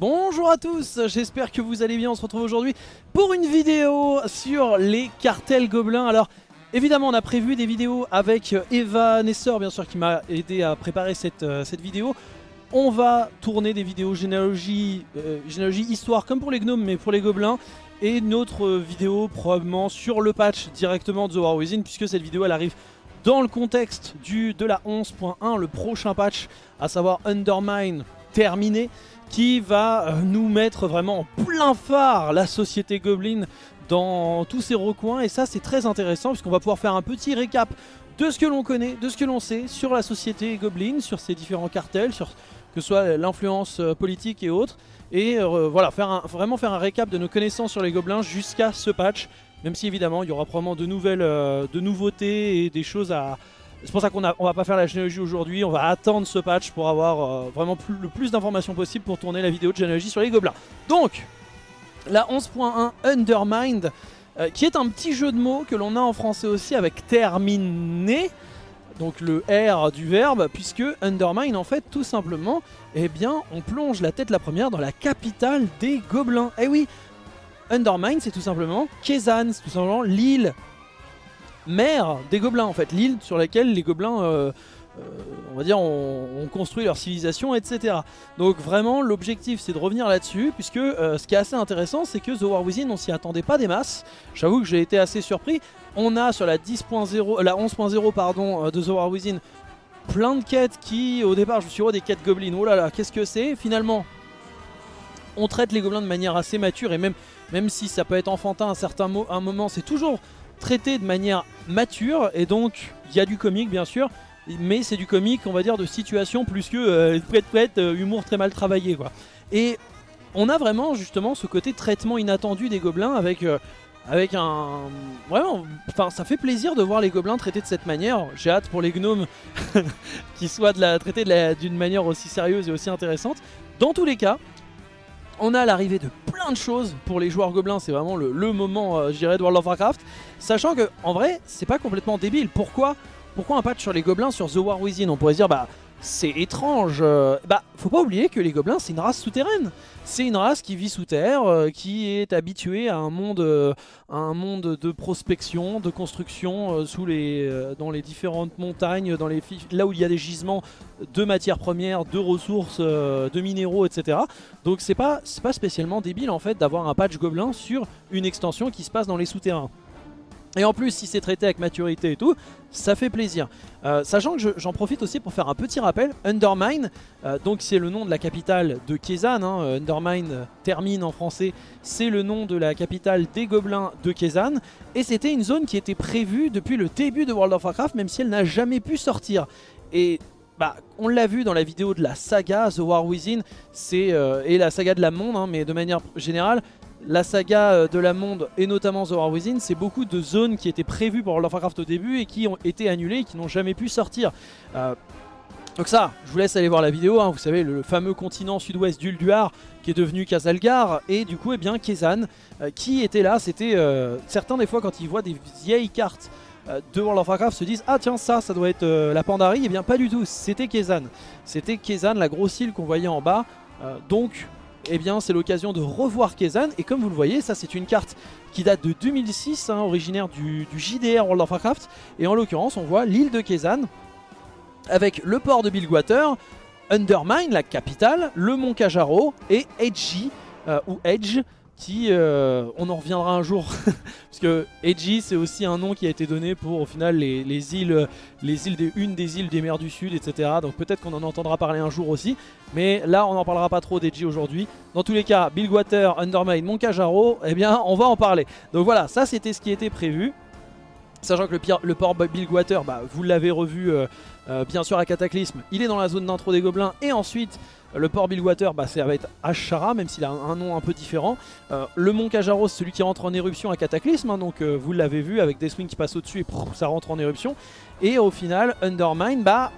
Bonjour à tous, j'espère que vous allez bien. On se retrouve aujourd'hui pour une vidéo sur les cartels gobelins. Alors évidemment on a prévu des vidéos avec Eva Nessor bien sûr qui m'a aidé à préparer cette vidéo. On va tourner des vidéos généalogie histoire comme pour les gnomes mais pour les gobelins. Et une autre vidéo probablement sur le patch directement de The War Within, puisque cette vidéo elle arrive dans le contexte de la 11.1, le prochain patch, à savoir Undermine terminé, qui va nous mettre vraiment en plein phare la société Goblin dans tous ses recoins. Et ça c'est très intéressant puisqu'on va pouvoir faire un petit récap de ce que l'on connaît, de ce que l'on sait sur la société Goblin, sur ses différents cartels, sur que ce soit l'influence politique et autres. Et voilà, vraiment faire un récap de nos connaissances sur les gobelins jusqu'à ce patch. Même si évidemment il y aura probablement de nouveautés et des choses à... C'est pour ça qu'on va pas faire la généalogie aujourd'hui, on va attendre ce patch pour avoir vraiment le plus d'informations possible pour tourner la vidéo de généalogie sur les gobelins. Donc, la 11.1 Undermined, qui est un petit jeu de mots que l'on a en français aussi avec terminé, donc le R du verbe, puisque Undermine en fait tout simplement, eh bien on plonge la tête la première dans la capitale des gobelins. Eh oui, Undermine c'est tout simplement Kezan, c'est tout simplement l'île mère des gobelins en fait, l'île sur laquelle les gobelins on va dire ont construit leur civilisation, etc. Donc vraiment l'objectif c'est de revenir là-dessus, puisque ce qui est assez intéressant c'est que The War Within on s'y attendait pas des masses. J'avoue que j'ai été assez surpris. On a sur la 10.0, la 11.0 pardon de The War Within plein de quêtes qui au départ je me suis dit oh, des quêtes gobelins, oh là là qu'est-ce que c'est. Finalement on traite les gobelins de manière assez mature, et même si ça peut être enfantin à un moment, c'est toujours traité de manière mature. Et donc il y a du comique bien sûr, mais c'est du comique on va dire de situation plus que humour très mal travaillé quoi. Et on a vraiment justement ce côté traitement inattendu des gobelins avec un... Vraiment, enfin ça fait plaisir de voir les gobelins traités de cette manière. J'ai hâte pour les gnomes qu'ils soient traités d'une manière aussi sérieuse et aussi intéressante. Dans tous les cas, on a l'arrivée de plein de choses pour les joueurs gobelins. C'est vraiment le moment je dirais de World of Warcraft. Sachant que en vrai c'est pas complètement débile. Pourquoi un patch sur les gobelins sur The War Within? On pourrait se dire bah c'est étrange. Bah faut pas oublier que les gobelins c'est une race souterraine. C'est une race qui vit sous terre, qui est habituée à un monde de prospection, de construction dans les différentes montagnes, là où il y a des gisements de matières premières, de ressources, de minéraux, etc. Donc c'est pas spécialement débile en fait d'avoir un patch gobelin sur une extension qui se passe dans les souterrains. Et en plus si c'est traité avec maturité et tout, ça fait plaisir. Sachant que j'en profite aussi pour faire un petit rappel, Undermine, donc c'est le nom de la capitale de Kezan, hein, Undermine termine en français, c'est le nom de la capitale des gobelins de Kezan. Et c'était une zone qui était prévue depuis le début de World of Warcraft, même si elle n'a jamais pu sortir. Et bah, on l'a vu dans la vidéo de la saga The War Within, et la saga de la Monde, hein, mais de manière générale, la saga de la Monde et notamment The War Within, c'est beaucoup de zones qui étaient prévues pour World of Warcraft au début et qui ont été annulées et qui n'ont jamais pu sortir. Donc ça, je vous laisse aller voir la vidéo, hein. Vous savez le fameux continent sud-ouest d'Ulduar qui est devenu Khazalgar, et du coup eh bien Kezan qui était là. C'était certains des fois quand ils voient des vieilles cartes de World of Warcraft se disent ah tiens ça doit être la Pandarie. Et bien pas du tout, c'était Kezan. C'était Kezan, la grosse île qu'on voyait en bas. Donc eh bien c'est l'occasion de revoir Kezan. Et comme vous le voyez, ça c'est une carte qui date de 2006, hein, originaire du JDR World of Warcraft. Et en l'occurrence on voit l'île de Kezan avec le port de Bilgewater, Undermine la capitale, le mont Kajaro et Edgy ou Edge qui on en reviendra un jour parce que Edgy c'est aussi un nom qui a été donné pour au final une des îles des mers du sud, etc. Donc peut-être qu'on en entendra parler un jour aussi, mais là on n'en parlera pas trop d'Edgy aujourd'hui. Dans tous les cas, Bilgewater, Undermine, Mont Kajaro, eh bien on va en parler. Donc voilà, ça c'était ce qui était prévu. Sachant que le port Bilgewater, bah, vous l'avez revu bien sûr à Cataclysme, il est dans la zone d'intro des gobelins. Et ensuite le port Bilgewater, bah, ça va être Ashara, même s'il a un nom un peu différent. Le mont Kajaro, c'est celui qui rentre en éruption à Cataclysme, hein, donc vous l'avez vu avec des swings qui passent au-dessus et ça rentre en éruption. Et au final Undermine, bah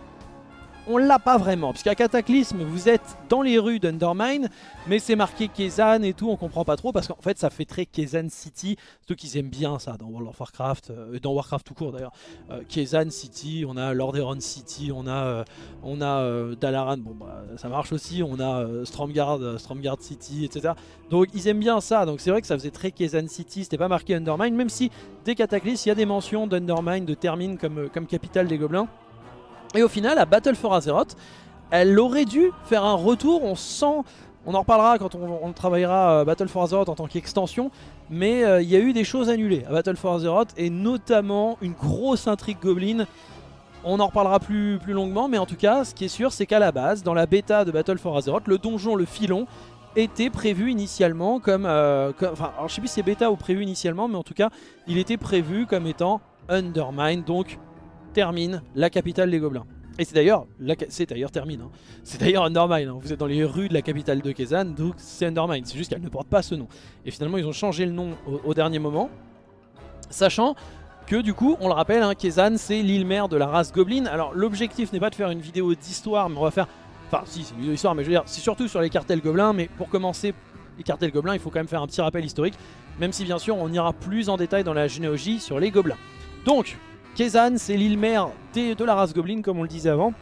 on l'a pas vraiment, puisqu'à Cataclysme vous êtes dans les rues d'Undermine, mais c'est marqué Kezan et tout, on comprend pas trop, parce qu'en fait ça fait très Kezan City, ceux qui aiment bien ça dans World of Warcraft, dans Warcraft tout court d'ailleurs. Kezan City, on a Lordaeron City, on a Dalaran, bon bah ça marche aussi, on a Stromgarde City, etc. Donc ils aiment bien ça, donc c'est vrai que ça faisait très Kezan City, c'était pas marqué Undermine, même si dès Cataclysme il y a des mentions d'Undermine, de Termine comme capitale des gobelins. Et au final, à Battle for Azeroth, elle aurait dû faire un retour. On sent, on en reparlera quand on travaillera Battle for Azeroth en tant qu'extension, mais il y a eu des choses annulées à Battle for Azeroth, et notamment une grosse intrigue Goblin. On en reparlera plus longuement, mais en tout cas, ce qui est sûr, c'est qu'à la base, dans la bêta de Battle for Azeroth, le donjon, le filon, était prévu initialement comme... enfin, alors je sais plus si c'est bêta ou prévu initialement, mais en tout cas, il était prévu comme étant Undermine, donc Termine, la capitale des gobelins. Et c'est d'ailleurs Termine, hein. C'est d'ailleurs Undermine, hein. Vous êtes dans les rues de la capitale de Kezan, donc c'est Undermine, c'est juste qu'elle ne porte pas ce nom. Et finalement ils ont changé le nom au dernier moment, sachant que du coup, on le rappelle, hein, Kezan c'est l'île mère de la race Goblin. Alors l'objectif n'est pas de faire une vidéo d'histoire, mais on va faire... Enfin si, c'est une vidéo d'histoire, mais je veux dire, c'est surtout sur les cartels gobelins, mais pour commencer les cartels gobelins, il faut quand même faire un petit rappel historique, même si bien sûr on ira plus en détail dans la généalogie sur les gobelins. Donc... Kezan, c'est l'île mère de la race Goblin, comme on le disait avant.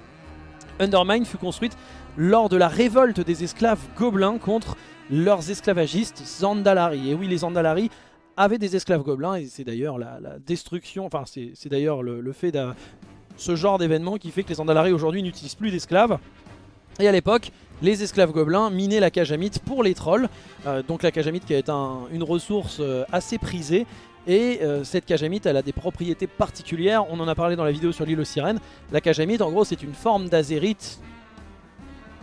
Undermine fut construite lors de la révolte des esclaves gobelins contre leurs esclavagistes Zandalari. Et oui, les Zandalari avaient des esclaves gobelins, et c'est d'ailleurs la destruction, enfin c'est d'ailleurs le fait de ce genre d'événement qui fait que les Zandalari aujourd'hui n'utilisent plus d'esclaves. Et à l'époque, les esclaves gobelins minaient la Khajiit pour les trolls. Donc la Khajiit qui est une ressource assez prisée. Et cette Khajiit, elle a des propriétés particulières. On en a parlé dans la vidéo sur l'île aux sirènes. La Khajiit, en gros, c'est une forme d'azérite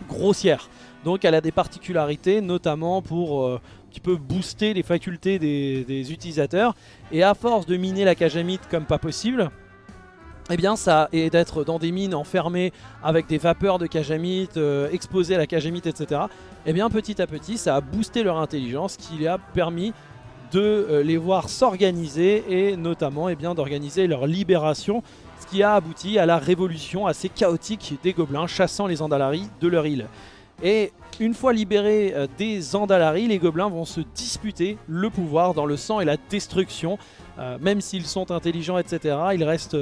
grossière. Donc elle a des particularités, notamment pour un petit peu booster les facultés des utilisateurs. Et à force de miner la Khajiit comme pas possible, eh bien ça, et d'être dans des mines enfermées avec des vapeurs de Khajiit, exposées à la Khajiit, etc. Eh bien petit à petit, ça a boosté leur intelligence, qui a permis de les voir s'organiser, et notamment d'organiser leur libération, ce qui a abouti à la révolution assez chaotique des gobelins chassant les Zandalari de leur île. Et une fois libérés des Zandalari, les gobelins vont se disputer le pouvoir dans le sang et la destruction. Même s'ils sont intelligents, etc., ils restent...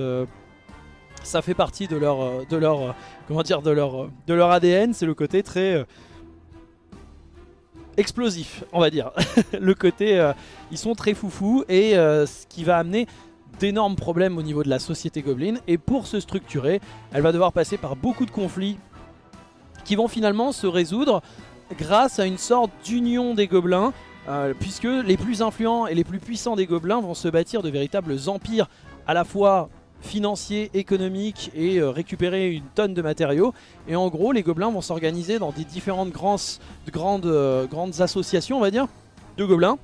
ça fait partie de leur ADN, c'est le côté très... explosif, on va dire. Le côté, ils sont très foufous, et ce qui va amener d'énormes problèmes au niveau de la société Goblin. Et pour se structurer, elle va devoir passer par beaucoup de conflits qui vont finalement se résoudre grâce à une sorte d'union des gobelins, puisque les plus influents et les plus puissants des gobelins vont se bâtir de véritables empires, à la fois financiers, économiques, et récupérer une tonne de matériaux. Et en gros, les gobelins vont s'organiser dans des différentes grandes associations, on va dire, de gobelins.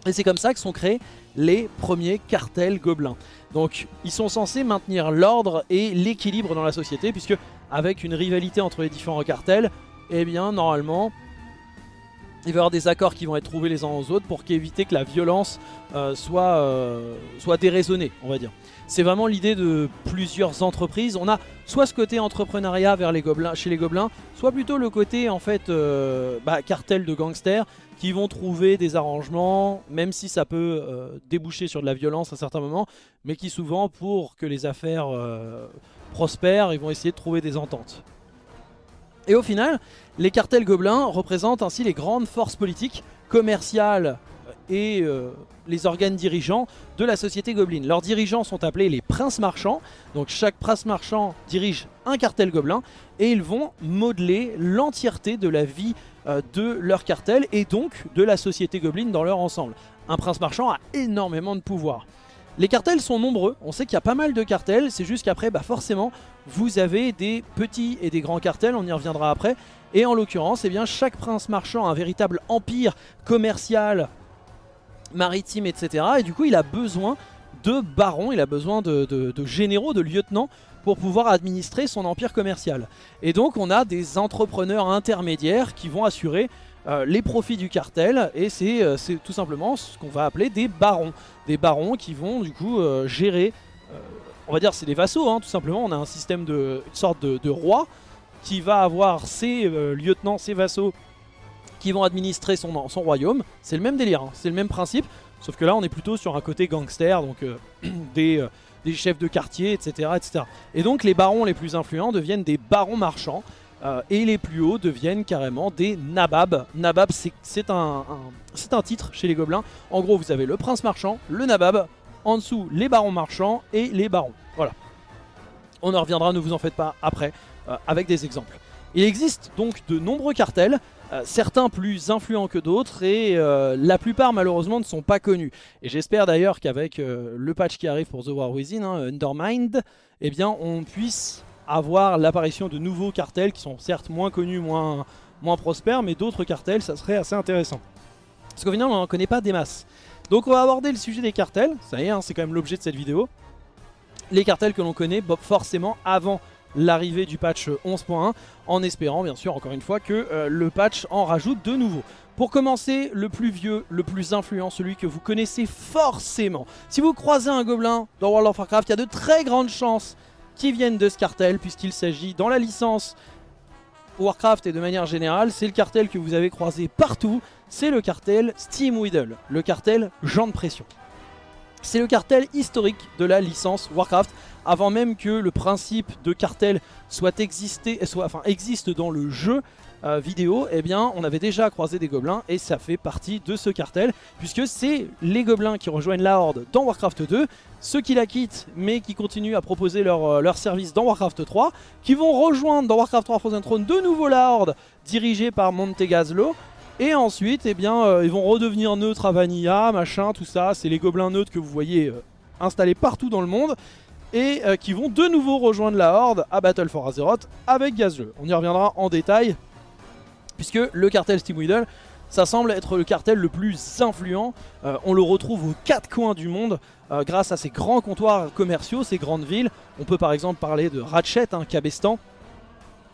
Et c'est comme ça que sont créés les premiers cartels gobelins. Donc ils sont censés maintenir l'ordre et l'équilibre dans la société, puisque avec une rivalité entre les différents cartels, eh bien normalement il va y avoir des accords qui vont être trouvés les uns aux autres pour éviter que la violence soit déraisonnée, on va dire. C'est vraiment l'idée de plusieurs entreprises. On a soit ce côté entrepreneuriat vers les gobelins, chez les gobelins, soit plutôt le côté en fait cartel de gangsters qui vont trouver des arrangements, même si ça peut déboucher sur de la violence à certains moments, mais qui souvent, pour que les affaires prospèrent, ils vont essayer de trouver des ententes. Et au final, les cartels gobelins représentent ainsi les grandes forces politiques, commerciales et les organes dirigeants de la société Goblin. Leurs dirigeants sont appelés les princes marchands. Donc chaque prince marchand dirige un cartel gobelin, et ils vont modeler l'entièreté de la vie de leur cartel, et donc de la société Goblin dans leur ensemble. Un prince marchand a énormément de pouvoir. Les cartels sont nombreux, on sait qu'il y a pas mal de cartels, c'est juste qu'après forcément vous avez des petits et des grands cartels, on y reviendra après. Et en l'occurrence, chaque prince marchand a un véritable empire commercial, maritime, etc. Et du coup il a besoin de barons, il a besoin de généraux, de lieutenants, pour pouvoir administrer son empire commercial. Et donc on a des entrepreneurs intermédiaires qui vont assurer les profits du cartel, et c'est tout simplement ce qu'on va appeler des barons. Des barons qui vont du coup gérer on va dire c'est des vassaux, hein, tout simplement. On a un système une sorte de roi qui va avoir ses lieutenants, ses vassaux qui vont administrer son royaume. C'est le même délire, hein, c'est le même principe, sauf que là on est plutôt sur un côté gangster, donc des chefs de quartier, etc., etc. Et donc les barons les plus influents deviennent des barons marchands, et les plus hauts deviennent carrément des nababs. Nabab, c'est un titre chez les gobelins. En gros, vous avez le prince marchand, le nabab, en dessous les barons marchands et les barons. Voilà. On en reviendra, ne vous en faites pas, après, avec des exemples. Il existe donc de nombreux cartels, certains plus influents que d'autres, et la plupart malheureusement ne sont pas connus. Et j'espère d'ailleurs qu'avec le patch qui arrive pour The War Within, hein, Undermined, eh bien on puisse avoir l'apparition de nouveaux cartels qui sont certes moins connus, moins prospères, mais d'autres cartels, ça serait assez intéressant. Parce qu'au final on n'en connaît pas des masses. Donc on va aborder le sujet des cartels, ça y est, hein, c'est quand même l'objet de cette vidéo. Les cartels que l'on connaît forcément avant l'arrivée du patch 11.1, en espérant bien sûr encore une fois que le patch en rajoute de nouveaux. Pour commencer, le plus vieux, le plus influent, celui que vous connaissez forcément. Si vous croisez un gobelin dans World of Warcraft, il y a de très grandes chances qu'il vienne de ce cartel, puisqu'il s'agit dans la licence Warcraft et de manière générale, c'est le cartel que vous avez croisé partout, c'est le cartel Steamweedle, le cartel Jean de Pression. C'est le cartel historique de la licence Warcraft, avant même que le principe de cartel existe dans le jeu vidéo. Eh bien on avait déjà croisé des gobelins et ça fait partie de ce cartel, puisque c'est les gobelins qui rejoignent la Horde dans Warcraft 2, ceux qui la quittent mais qui continuent à proposer leur service dans Warcraft 3, qui vont rejoindre dans Warcraft 3 Frozen Throne de nouveau la Horde dirigée par Montezgazlo. Et ensuite, eh bien, ils vont redevenir neutres à Vanilla, machin, tout ça. C'est les gobelins neutres que vous voyez installés partout dans le monde. Et qui vont de nouveau rejoindre la Horde à Battle for Azeroth avec Gazeux. On y reviendra en détail, puisque le cartel Steamweedle, ça semble être le cartel le plus influent. On le retrouve aux quatre coins du monde, grâce à ces grands comptoirs commerciaux, ces grandes villes. On peut par exemple parler de Ratchet, hein, Cabestan,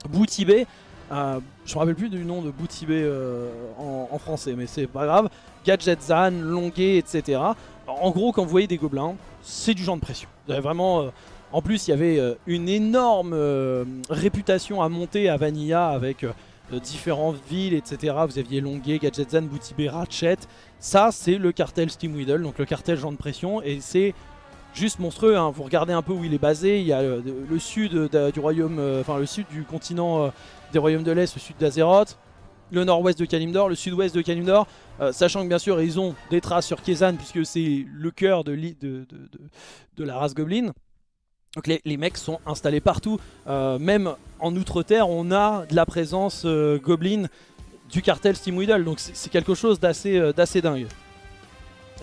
Boutibé. Je me rappelle plus du nom de Boutibé en français, mais c'est pas grave. Gadgetzan, Longuet, etc. En gros, quand vous voyez des gobelins, c'est du genre de pression. Vous avez vraiment, en plus, il y avait une énorme réputation à monter à Vanilla avec différentes villes, etc. Vous aviez Longuet, Gadgetzan, Boutibé, Ratchet. Ça, c'est le cartel Steamweedle, donc le cartel genre de pression, et c'est juste monstrueux, hein. Vous regardez un peu où il est basé. Il y a le sud du royaume, enfin le sud du continent des royaumes de l'Est, le sud d'Azeroth, le nord-ouest de Kalimdor, le sud-ouest de Kalimdor, sachant que bien sûr ils ont des traces sur Kezan puisque c'est le cœur de la race Goblin. Donc les mecs sont installés partout, même en Outre-Terre on a de la présence Goblin du cartel Steamweedle, donc c'est quelque chose d'assez dingue.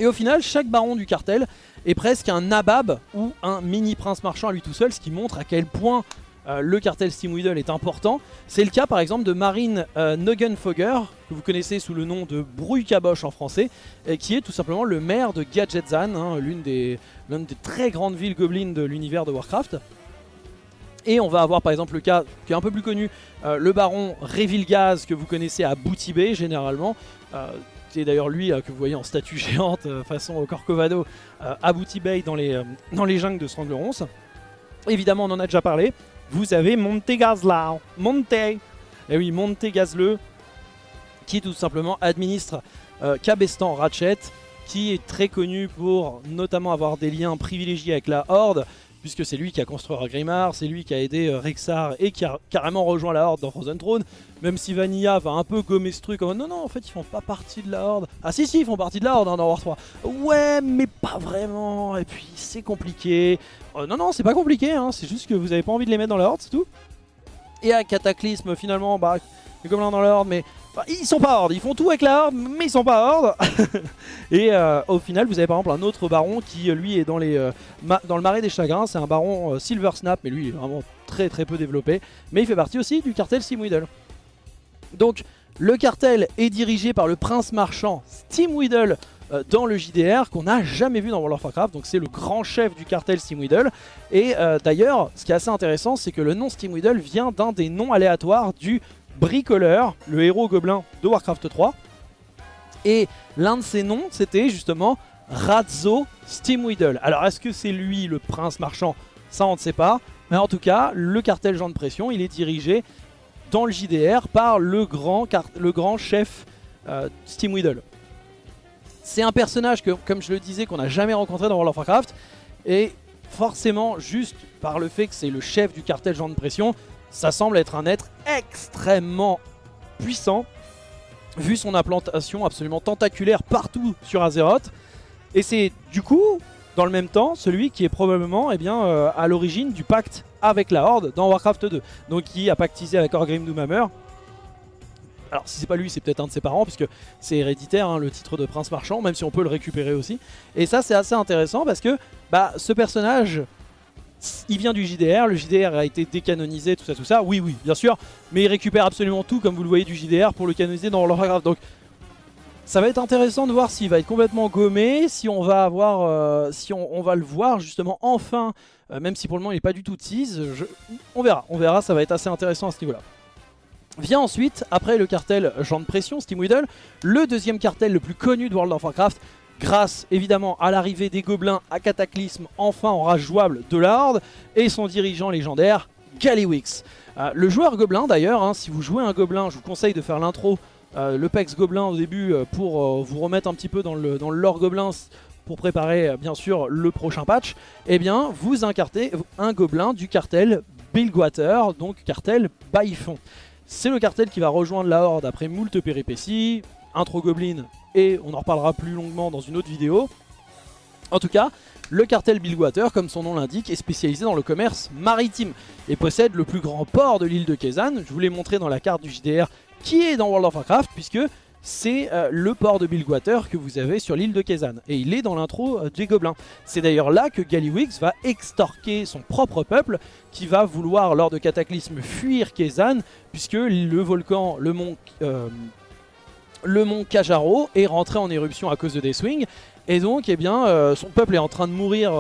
Et au final, chaque baron du cartel est presque un nabab ou un mini prince marchand à lui tout seul, ce qui montre à quel point le cartel Steamweedle est important. C'est le cas par exemple de Marine Nuggenfogger, que vous connaissez sous le nom de Brouille-Caboche en français, qui est tout simplement le maire de Gadgetzan, hein, l'une des très grandes villes gobelines de l'univers de Warcraft. Et on va avoir par exemple le cas qui est un peu plus connu, le baron Revilgaz, que vous connaissez à Boutibé généralement. C'est d'ailleurs lui que vous voyez en statue géante façon Corcovado à Boutibé dans les jungles de Stranglerons. Évidemment on en a déjà parlé. Vous avez Montezgazlo, et oui, Montezgazlo, qui tout simplement administre Cabestan Ratchet, qui est très connu pour notamment avoir des liens privilégiés avec la Horde, puisque c'est lui qui a construit Grimard, c'est lui qui a aidé Rexxar et qui a carrément rejoint la Horde dans Frozen Throne, même si Vanilla va un peu gommer ce truc, non, en fait ils font pas partie de la Horde. Ah si, ils font partie de la Horde hein, dans War 3. Ouais, mais pas vraiment, et puis c'est compliqué. Non, c'est pas compliqué, hein, c'est juste que vous avez pas envie de les mettre dans la Horde, c'est tout. Et à Cataclysme, finalement, bah, les gobelins dans la Horde, mais enfin, ils sont pas Horde, ils font tout avec la Horde, mais ils sont pas Horde. Et au final, vous avez par exemple un autre baron qui, lui, est dans le Marais des Chagrins. C'est un baron Silver Snap, mais lui, il est vraiment très peu développé. Mais il fait partie aussi du cartel Steamweedle. Donc, le cartel est dirigé par le prince marchand Steamweedle dans le JDR, qu'on n'a jamais vu dans World of Warcraft. Donc c'est le grand chef du cartel Steamweedle. Et d'ailleurs, ce qui est assez intéressant, c'est que le nom Steamweedle vient d'un des noms aléatoires du bricoleur, le héros gobelin de Warcraft 3. Et l'un de ses noms, c'était justement Razzo Steamweedle. Alors est-ce que c'est lui le prince marchand? ça on ne sait pas. Mais en tout cas, le cartel Jean de Pression, il est dirigé dans le JDR par le grand chef Steam Weedle. C'est un personnage que, comme je le disais, qu'on n'a jamais rencontré dans World of Warcraft. Et forcément, juste par le fait que c'est le chef du cartel Jean de Pression, ça semble être un être extrêmement puissant, vu son implantation absolument tentaculaire partout sur Azeroth. Et c'est du coup, dans le même temps, celui qui est probablement à l'origine du pacte avec la Horde dans Warcraft 2. Donc qui a pactisé avec Orgrim Doomhammer. Alors si c'est pas lui, c'est peut-être un de ses parents, puisque c'est héréditaire, hein, le titre de prince marchand, même si on peut le récupérer aussi. Et ça c'est assez intéressant parce que ce personnage, il vient du JDR, le JDR a été décanonisé, tout ça, oui, bien sûr, mais il récupère absolument tout, comme vous le voyez, du JDR pour le canoniser dans World of Warcraft. Donc ça va être intéressant de voir s'il va être complètement gommé, si on va avoir, on va le voir justement enfin, même si pour le moment il n'est pas du tout tease, on verra, ça va être assez intéressant à ce niveau-là. Vient ensuite, après le cartel Jean de Pression, Steam Weedle, le deuxième cartel le plus connu de World of Warcraft, grâce évidemment à l'arrivée des gobelins à Cataclysme, enfin en rage jouable de la Horde, et son dirigeant légendaire, Gallywix. Le joueur gobelin d'ailleurs, hein, si vous jouez un gobelin, je vous conseille de faire l'intro, le PEX gobelin au début, pour vous remettre un petit peu dans le lore gobelin, pour préparer bien sûr le prochain patch. Eh bien, vous incarnez un gobelin du cartel Bilgewater, donc cartel Baifon. C'est le cartel qui va rejoindre la Horde après moult péripéties, intro Goblin, et on en reparlera plus longuement dans une autre vidéo. En tout cas, le cartel Bilgewater, comme son nom l'indique, est spécialisé dans le commerce maritime et possède le plus grand port de l'île de Kezan. Je vous l'ai montré dans la carte du JDR qui est dans World of Warcraft, puisque c'est le port de Bilgewater que vous avez sur l'île de Kezan. Et il est dans l'intro des Gobelins. C'est d'ailleurs là que Gallywix va extorquer son propre peuple, qui va vouloir, lors de Cataclysme, fuir Kezan, puisque le volcan, le mont Kajaro, est rentré en éruption à cause de Deathwing. Et donc, son peuple est en train de mourir,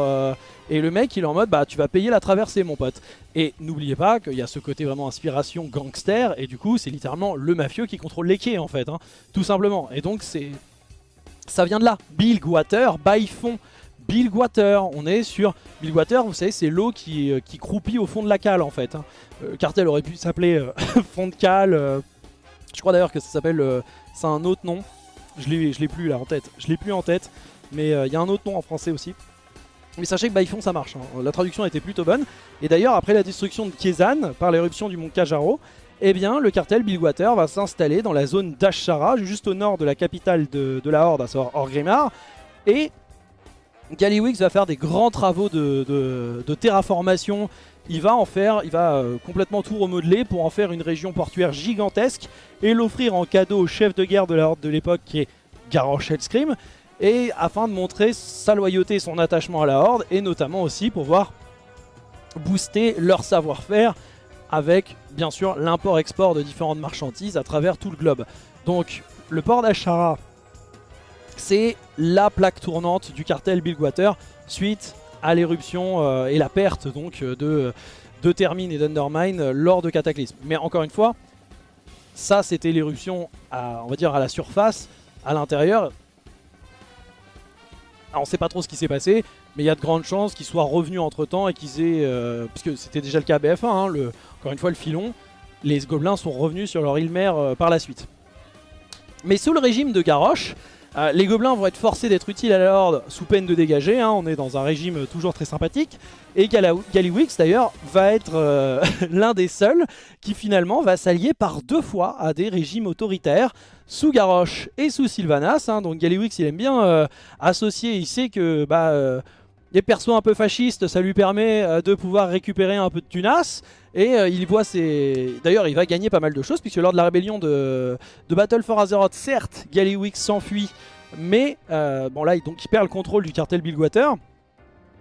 et le mec, il est en mode, tu vas payer la traversée, mon pote. Et n'oubliez pas qu'il y a ce côté vraiment inspiration gangster, et du coup, c'est littéralement le mafieux qui contrôle les quais, en fait, hein, tout simplement. Et donc, ça vient de là. Bilgewater, Baifon, Bilgewater. On est sur Bilgewater, vous savez, c'est l'eau qui croupit au fond de la cale, en fait. Hein. Le cartel aurait pu s'appeler fond de cale. Je crois d'ailleurs que ça s'appelle, c'est un autre nom. Je l'ai plus là en tête. Je l'ai plus en tête. Mais il y a un autre nom en français aussi. Mais sachez que Baifon ça marche, hein. La traduction était plutôt bonne. Et d'ailleurs après la destruction de Kezan par l'éruption du mont Kajaro, le cartel Bilgewater va s'installer dans la zone d'Ashara, juste au nord de la capitale de la Horde, à savoir Orgrimmar. Et Gallywix va faire des grands travaux de terraformation. Il va complètement tout remodeler pour en faire une région portuaire gigantesque et l'offrir en cadeau au chef de guerre de la Horde de l'époque, qui est Garrosh Hellscream, et afin de montrer sa loyauté et son attachement à la Horde, et notamment aussi pour pouvoir booster leur savoir-faire avec bien sûr l'import-export de différentes marchandises à travers tout le globe. Donc le port d'Ashara, c'est la plaque tournante du cartel Bilgewater suite à l'éruption et la perte donc de Termine et d'Undermine lors de Cataclysme. Mais encore une fois, ça c'était l'éruption on va dire à la surface. À l'intérieur, on ne sait pas trop ce qui s'est passé, mais il y a de grandes chances qu'ils soient revenus entre temps et qu'ils aient, puisque c'était déjà le cas à BF1, hein, encore une fois le filon, les gobelins sont revenus sur leur île mère par la suite. Mais sous le régime de Garrosh, les gobelins vont être forcés d'être utiles à la Horde sous peine de dégager, hein, on est dans un régime toujours très sympathique. Et Gallywix d'ailleurs va être l'un des seuls qui finalement va s'allier par 2 fois à des régimes autoritaires sous Garrosh et sous Sylvanas. Hein. Donc Gallywix il aime bien associer, il sait que les persos un peu fascistes ça lui permet de pouvoir récupérer un peu de tunas. Et il voit d'ailleurs il va gagner pas mal de choses, puisque lors de la rébellion de Battle for Azeroth, certes Gallywix s'enfuit, mais bon là donc il perd le contrôle du cartel Bilgewater.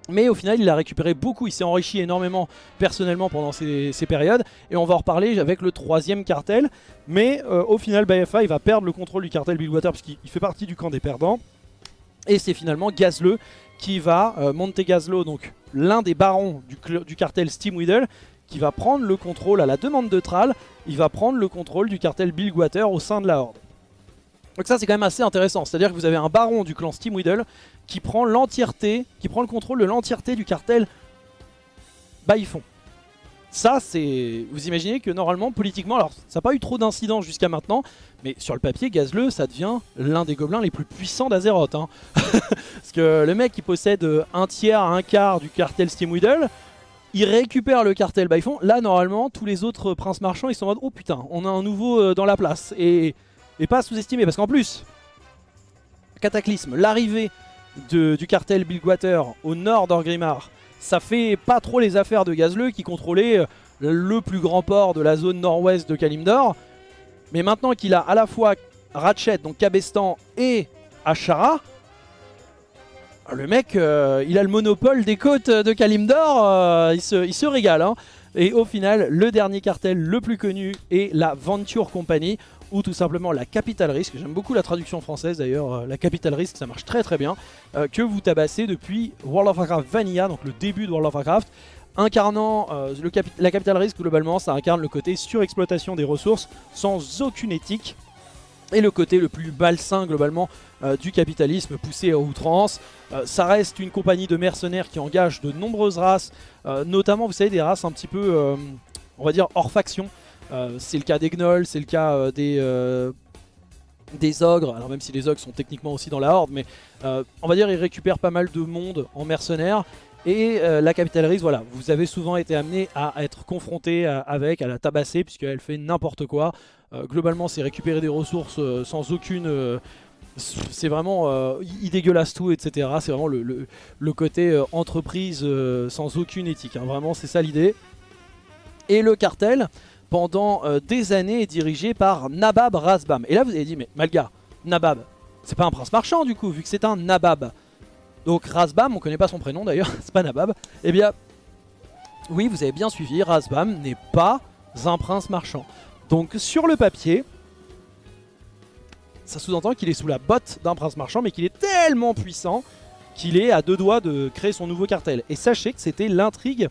Mais au final il a récupéré beaucoup, il s'est enrichi énormément personnellement pendant ces périodes. Et on va en reparler avec le 3e cartel. Mais au final BFA il va perdre le contrôle du cartel Bilgewater, parce qu'il fait partie du camp des perdants. Et c'est finalement Gazleux qui va, Monte Gazlo, donc l'un des barons du cartel Steam Weedle, qui va prendre le contrôle à la demande de Thrall. Il va prendre le contrôle du cartel Bilgewater au sein de la Horde. Donc ça c'est quand même assez intéressant, c'est à dire que vous avez un baron du clan Steam Weedle qui prend le contrôle de l'entièreté du cartel bah ils font. Ça, c'est... Vous imaginez que normalement, politiquement, alors ça n'a pas eu trop d'incidents jusqu'à maintenant, mais sur le papier, Gazleux, ça devient l'un des gobelins les plus puissants d'Azeroth. Hein. Parce que le mec qui possède un tiers à un quart du cartel Steamwiddle, il récupère le cartel Byfond. Là, normalement, tous les autres princes marchands, ils sont en mode « Oh putain, on a un nouveau dans la place ». Et pas sous-estimé, parce qu'en plus, Cataclysme, l'arrivée du cartel Bilgewater au nord d'Orgrimmar, ça fait pas trop les affaires de Gazleux qui contrôlait le plus grand port de la zone nord-ouest de Kalimdor. Mais maintenant qu'il a à la fois Ratchet, donc Cabestan, et Ashara, le mec, il a le monopole des côtes de Kalimdor, il se régale. Hein. Et au final, le dernier cartel le plus connu est la Venture Company, ou tout simplement la Capital Risk. J'aime beaucoup la traduction française d'ailleurs, la Capital Risk, ça marche très très bien. Que vous tabassez depuis World of Warcraft Vanilla, donc le début de World of Warcraft. Incarnant la Capital Risk, globalement, ça incarne le côté surexploitation des ressources sans aucune éthique. Et le côté le plus malsain globalement du capitalisme poussé à outrance. Ça reste une compagnie de mercenaires qui engage de nombreuses races, notamment vous savez des races un petit peu, on va dire hors faction. C'est le cas des gnolls, c'est le cas des ogres, alors même si les ogres sont techniquement aussi dans la horde, mais on va dire ils récupèrent pas mal de monde en mercenaires. Et la Capital Risk, voilà, vous avez souvent été amené à être confronté avec, à la tabasser, puisqu'elle fait n'importe quoi. Globalement, c'est récupérer des ressources sans aucune... c'est vraiment... il dégueulasse tout, etc. C'est vraiment le côté entreprise sans aucune éthique. Hein. Vraiment, c'est ça l'idée. Et le cartel, pendant des années, est dirigé par Nabab Razbam. Et là, vous avez dit, mais Malga, Nabab, c'est pas un prince marchand du coup, vu que c'est un Nabab. Donc Razbam, on connaît pas son prénom d'ailleurs, c'est pas Nabab. Eh bien, oui, vous avez bien suivi, Razbam n'est pas un prince marchand. Donc sur le papier, ça sous-entend qu'il est sous la botte d'un prince marchand, mais qu'il est tellement puissant qu'il est à deux doigts de créer son nouveau cartel. Et sachez que c'était l'intrigue,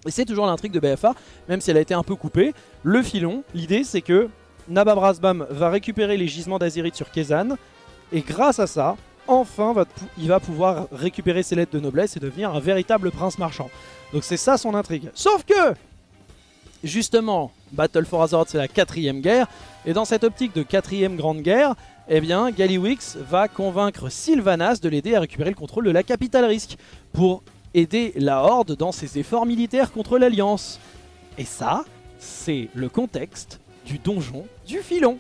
et c'est toujours l'intrigue de BFA, même si elle a été un peu coupée. Le filon, l'idée c'est que Nabab Razbam va récupérer les gisements d'Azeroth sur Kezan, et grâce à ça, enfin, il va pouvoir récupérer ses lettres de noblesse et devenir un véritable prince marchand. Donc c'est ça son intrigue. Sauf que, justement, Battle for Azeroth c'est la 4ème guerre, et dans cette optique de 4ème grande guerre, eh bien, Gallywix va convaincre Sylvanas de l'aider à récupérer le contrôle de la Capital Risk pour aider la Horde dans ses efforts militaires contre l'Alliance. Et ça, c'est le contexte du donjon du filon.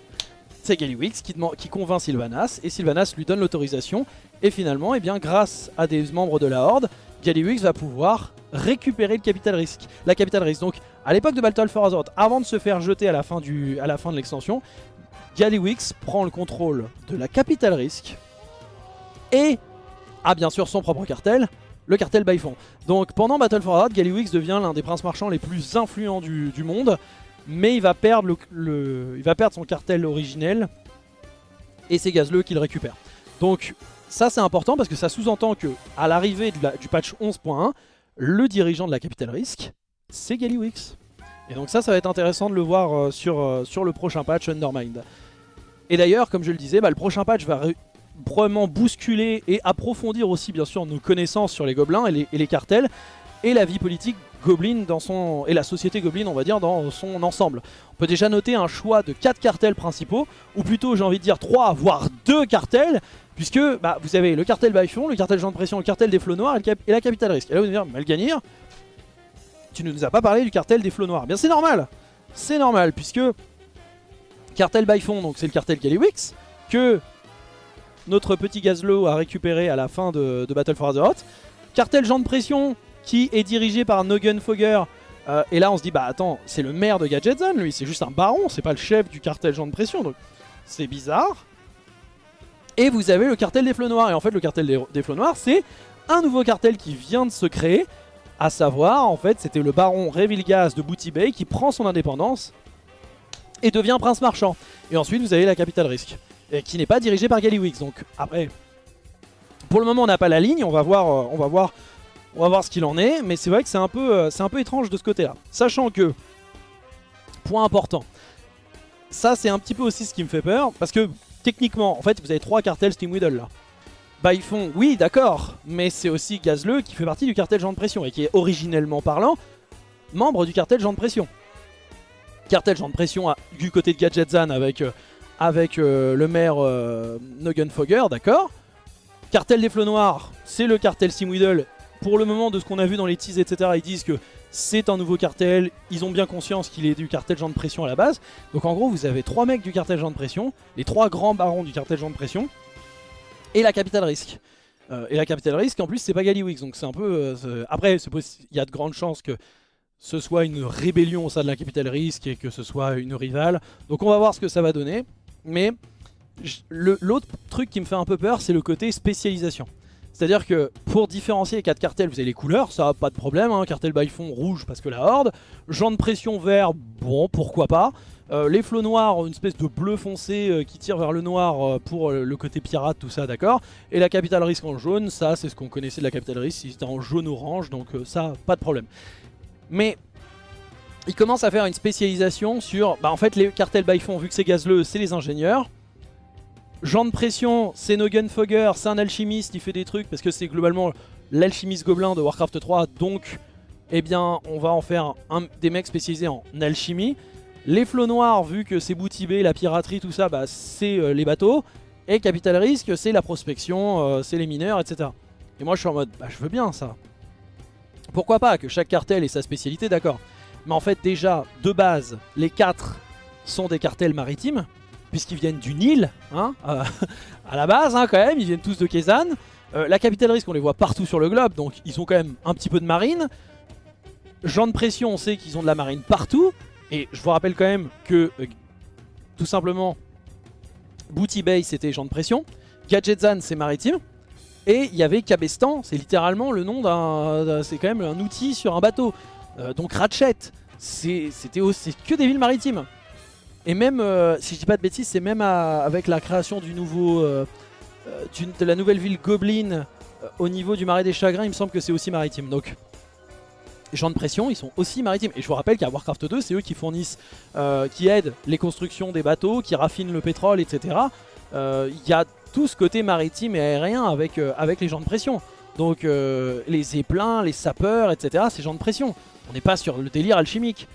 C'est Gallywix qui convainc Sylvanas, et Sylvanas lui donne l'autorisation, et finalement, eh bien, grâce à des membres de la Horde, Gallywix va pouvoir récupérer la Capital Risk. Donc, à l'époque de Battle for Azeroth, avant de se faire jeter à la fin de l'extension, Gallywix prend le contrôle de la Capital Risk, et a bien sûr son propre cartel, le cartel Byfond. Donc, pendant Battle for Azeroth, Gallywix devient l'un des princes marchands les plus influents du monde, mais il va perdre, il va perdre son cartel originel, et c'est Gazleux qui le récupère. Donc ça c'est important parce que ça sous-entend que à l'arrivée du patch 11.1, le dirigeant de la Capital Risk, c'est Gallywix. Et donc ça va être intéressant de le voir sur le prochain patch Undermind. Et d'ailleurs, comme je le disais, le prochain patch va probablement bousculer et approfondir aussi bien sûr nos connaissances sur les gobelins et les cartels, et la vie politique Goblin et la société Goblin, on va dire, dans son ensemble. On peut déjà noter un choix de 4 cartels principaux, ou plutôt j'ai envie de dire 3 voire 2 cartels, puisque vous avez le cartel Byfond, le cartel Jean de Pression, le cartel des Flots Noirs et la Capital Risk. Et là vous allez me dire, Malganir, tu ne nous as pas parlé du cartel des Flots Noirs. Bien c'est normal, puisque cartel Byfond, donc c'est le cartel Gallywix, que notre petit Gazlo a récupéré à la fin de Battle for Azeroth. Cartel Jean de Pression, qui est dirigé par Noggenfogger, et là on se dit attends, c'est le maire de Gadget Zone, lui c'est juste un baron, c'est pas le chef du cartel Jean de Pression, donc c'est bizarre. Et vous avez le cartel des Flots Noirs, et en fait le cartel des Flots Noirs c'est un nouveau cartel qui vient de se créer, à savoir en fait c'était le baron Revilgaz de Booty Bay qui prend son indépendance et devient prince marchand. Et ensuite vous avez la Capital Risk, et qui n'est pas dirigée par Gallywix, donc après pour le moment on n'a pas la ligne, on va voir ce qu'il en est, mais c'est vrai que c'est un peu étrange de ce côté-là. Sachant que, point important, ça c'est un petit peu aussi ce qui me fait peur, parce que techniquement, en fait, vous avez 3 cartels Steamwiddle là. Baifon, oui d'accord, mais c'est aussi Gazleux qui fait partie du cartel Jean de Pression et qui est originellement parlant membre du cartel Jean de Pression. Cartel Jean de Pression du côté de Gadgetzan avec le maire Nuggenfogger, d'accord. Cartel des Flots Noirs, c'est le cartel Simwiddle. Pour le moment, de ce qu'on a vu dans les teases, etc., ils disent que c'est un nouveau cartel. Ils ont bien conscience qu'il est du cartel Jean de Pression à la base. Donc en gros, vous avez 3 mecs du cartel Jean de Pression, les 3 grands barons du cartel Jean de Pression, et la Capital Risk. Et la Capital Risk, en plus, c'est pas Gallywix. Donc c'est un peu... Après, il y a de grandes chances que ce soit une rébellion au sein de la Capital Risk et que ce soit une rivale. Donc on va voir ce que ça va donner. Mais l'autre truc qui me fait un peu peur, c'est le côté spécialisation. C'est-à-dire que pour différencier les 4 cartels, vous avez les couleurs, ça pas de problème, hein. Cartel Baifon rouge parce que la horde, Jean de Pression vert, bon pourquoi pas, les flots noirs, une espèce de bleu foncé qui tire vers le noir pour le côté pirate, tout ça, d'accord. Et la Capital Risk en jaune, ça c'est ce qu'on connaissait de la Capital Risk, c'était en jaune-orange, donc ça pas de problème. Mais il commence à faire une spécialisation sur, en fait les cartels Baifon, vu que c'est Gazleux, c'est les ingénieurs. Jean de Pression, c'est Nuggenfogger, c'est un alchimiste, il fait des trucs parce que c'est globalement l'alchimiste gobelin de Warcraft 3, donc eh bien on va en faire des mecs spécialisés en alchimie. Les flots noirs, vu que c'est Boutibé, la piraterie, tout ça, c'est les bateaux. Et Capital Risk, c'est la prospection, c'est les mineurs, etc. Et moi je suis en mode, je veux bien ça. Pourquoi pas que chaque cartel ait sa spécialité, d'accord. Mais en fait déjà, de base, les 4 sont des cartels maritimes. Puisqu'ils viennent du Nil, hein, à la base hein, quand même, ils viennent tous de Kezan. La Capital Risk, on les voit partout sur le globe, donc ils ont quand même un petit peu de marine. Jean de Pression, on sait qu'ils ont de la marine partout. Et je vous rappelle quand même que, tout simplement, Booty Bay, c'était Jean de Pression. Gadgetzan, c'est maritime. Et il y avait Cabestan, c'est littéralement le nom d'un... c'est quand même un outil sur un bateau. Donc Ratchet, c'est que des villes maritimes. Et même, si je dis pas de bêtises, c'est même avec la création du nouveau, de la nouvelle ville Goblin au niveau du Marais des Chagrins, il me semble que c'est aussi maritime. Donc, les gens de pression, ils sont aussi maritimes. Et je vous rappelle qu'à Warcraft 2, c'est eux qui fournissent, qui aident les constructions des bateaux, qui raffinent le pétrole, etc. Il y a tout ce côté maritime et aérien avec les gens de pression. Donc, les zeppelins, les sapeurs, etc., c'est gens de pression. On n'est pas sur le délire alchimique.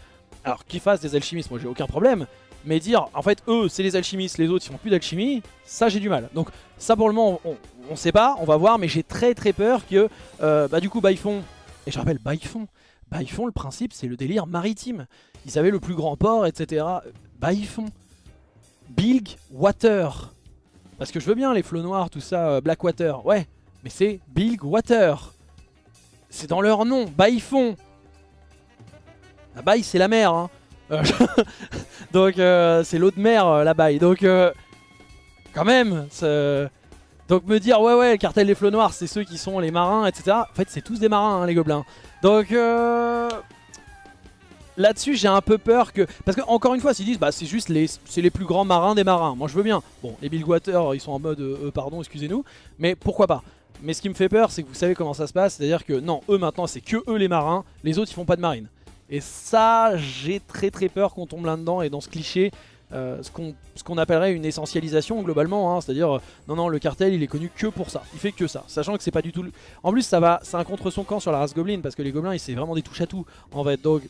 Alors, qu'ils fassent des alchimistes, moi j'ai aucun problème. Mais dire, en fait, eux, c'est les alchimistes, les autres, ils font plus d'alchimie, ça, j'ai du mal. Donc, ça, pour le moment, on sait pas, on va voir, mais j'ai très très peur que, du coup, Baifon, et je rappelle, Baifon, le principe, c'est le délire maritime. Ils avaient le plus grand port, etc. Baifon, Bilge Water. Parce que je veux bien les flots noirs, tout ça, Blackwater, ouais, mais c'est Bilge Water. C'est dans leur nom, Baifon. La baille, c'est la mer, hein. Donc c'est l'eau de mer la baille. Donc quand même donc me dire ouais le cartel des flots noirs c'est ceux qui sont les marins, etc. En fait c'est tous des marins hein, les gobelins. Donc là-dessus j'ai un peu peur que... Parce que encore une fois s'ils disent c'est juste c'est les plus grands marins des marins, moi je veux bien. Bon les Bilgewater ils sont en mode pardon excusez-nous, mais pourquoi pas. Mais ce qui me fait peur c'est que vous savez comment ça se passe, c'est-à-dire que non eux maintenant c'est que eux les marins, les autres ils font pas de marine. Et ça, j'ai très très peur qu'on tombe là-dedans et dans ce cliché, ce qu'on appellerait une essentialisation globalement, hein, c'est-à-dire non le cartel il est connu que pour ça, il fait que ça, sachant que c'est pas du tout... En plus c'est un contre son camp sur la race gobelin parce que les gobelins c'est vraiment des touches à tout en fait, donc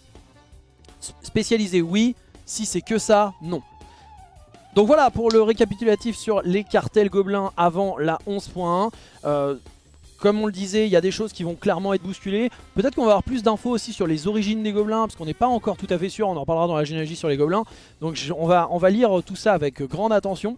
spécialisé oui, si c'est que ça, non. Donc voilà pour le récapitulatif sur les cartels gobelins avant la 11.1. Comme on le disait, il y a des choses qui vont clairement être bousculées. Peut-être qu'on va avoir plus d'infos aussi sur les origines des gobelins, parce qu'on n'est pas encore tout à fait sûr, on en reparlera dans la généalogie sur les gobelins. Donc on va lire tout ça avec grande attention.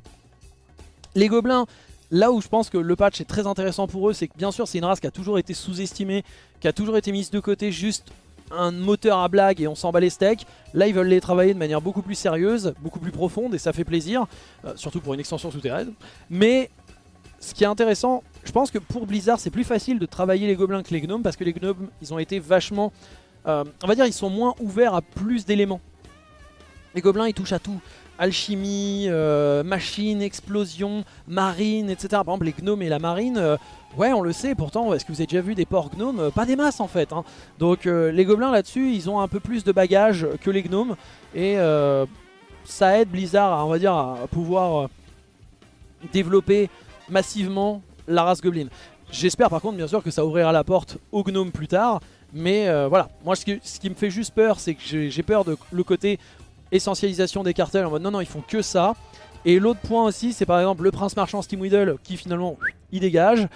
Les gobelins, là où je pense que le patch est très intéressant pour eux, c'est que bien sûr c'est une race qui a toujours été sous-estimée, qui a toujours été mise de côté, juste un moteur à blague et on s'en bat les steaks. Là ils veulent les travailler de manière beaucoup plus sérieuse, beaucoup plus profonde et ça fait plaisir, surtout pour une extension souterraine. Mais ce qui est intéressant, je pense que pour Blizzard c'est plus facile de travailler les gobelins que les gnomes parce que les gnomes ils ont été vachement, on va dire ils sont moins ouverts à plus d'éléments. Les gobelins ils touchent à tout, alchimie, machine, explosion, marine, etc. Par exemple les gnomes et la marine, ouais on le sait pourtant, est-ce que vous avez déjà vu des porcs gnomes? Pas des masses en fait hein. Donc les gobelins là-dessus ils ont un peu plus de bagages que les gnomes et ça aide Blizzard à, on va dire, à pouvoir développer massivement la race Goblin. J'espère par contre bien sûr que ça ouvrira la porte aux gnomes plus tard. Mais voilà, moi ce qui me fait juste peur, c'est que j'ai peur de le côté essentialisation des cartels en mode non, ils font que ça. Et l'autre point aussi, c'est par exemple le prince marchand Steamweedle qui finalement il dégage.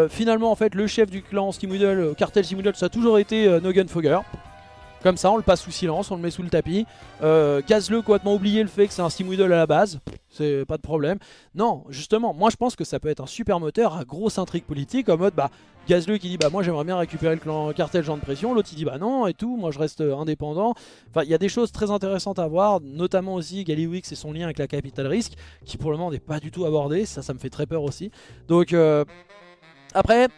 Finalement en fait le chef du clan Steamweedle, cartel Steamweedle, ça a toujours été Noggenfogger. Comme ça on le passe sous silence, on le met sous le tapis. Gazle complètement oublié le fait que c'est un Steamweedle à la base, c'est pas de problème. Non, justement, moi je pense que ça peut être un super moteur à grosse intrigue politique en mode Gazle qui dit moi j'aimerais bien récupérer le clan cartel genre de pression, l'autre il dit non et tout, moi je reste indépendant. Enfin il y a des choses très intéressantes à voir, notamment aussi Gallywix et son lien avec la Capital Risk qui pour le moment n'est pas du tout abordé, ça me fait très peur aussi. Donc après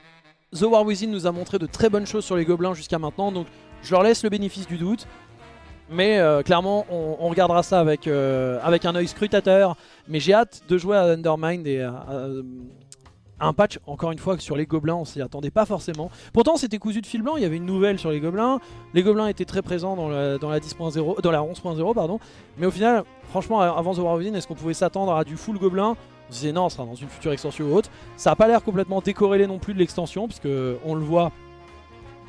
The War Within nous a montré de très bonnes choses sur les gobelins jusqu'à maintenant, donc je leur laisse le bénéfice du doute. Mais clairement on regardera ça avec un œil scrutateur. Mais j'ai hâte de jouer à Undermind et un patch encore une fois sur les gobelins, on s'y attendait pas forcément. Pourtant c'était cousu de fil blanc, il y avait une nouvelle sur les gobelins. Les gobelins étaient très présents dans la 10.0, dans la 11.0 pardon. Mais au final, franchement avant The War Within, est-ce qu'on pouvait s'attendre à du full gobelin? On se disait non, ça sera dans une future extension ou autre. Ça n'a pas l'air complètement décorrélé non plus de l'extension, puisque on le voit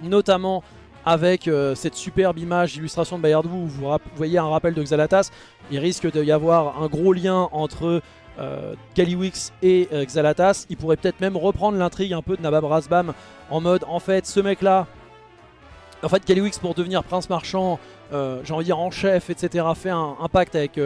notamment avec cette superbe image d'illustration de Bayard Wu où vous voyez un rappel de Xalatas. Il risque d'y avoir un gros lien entre Gallywix et Xalatas. Il pourrait peut-être même reprendre l'intrigue un peu de Nabab Razbam en mode en fait ce mec là, en fait Gallywix pour devenir prince marchand, j'ai envie de dire en chef etc, fait un pacte avec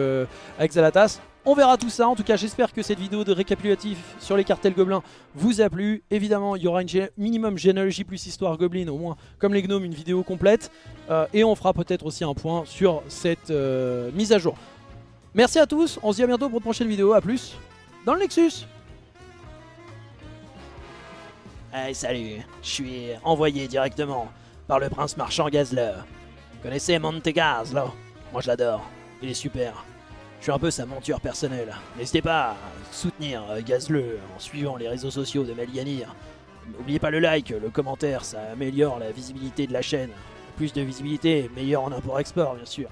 Xalatas. On verra tout ça, en tout cas j'espère que cette vidéo de récapitulatif sur les cartels gobelins vous a plu. Évidemment il y aura une minimum généalogie plus histoire goblin, au moins comme les gnomes une vidéo complète. Et on fera peut-être aussi un point sur cette mise à jour. Merci à tous, on se dit à bientôt pour une prochaine vidéo, à plus dans le Nexus. Hey salut, je suis envoyé directement par le prince marchand Gazle. Vous connaissez Montegaz là? Moi je l'adore, il est super. Je suis un peu sa monture personnelle. N'hésitez pas à soutenir Gazle en suivant les réseaux sociaux de Melganir. N'oubliez pas le like, le commentaire, ça améliore la visibilité de la chaîne. Plus de visibilité, meilleur en import-export bien sûr.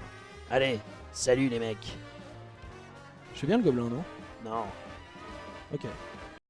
Allez, salut les mecs. Je fais bien le gobelin non? Non. Ok.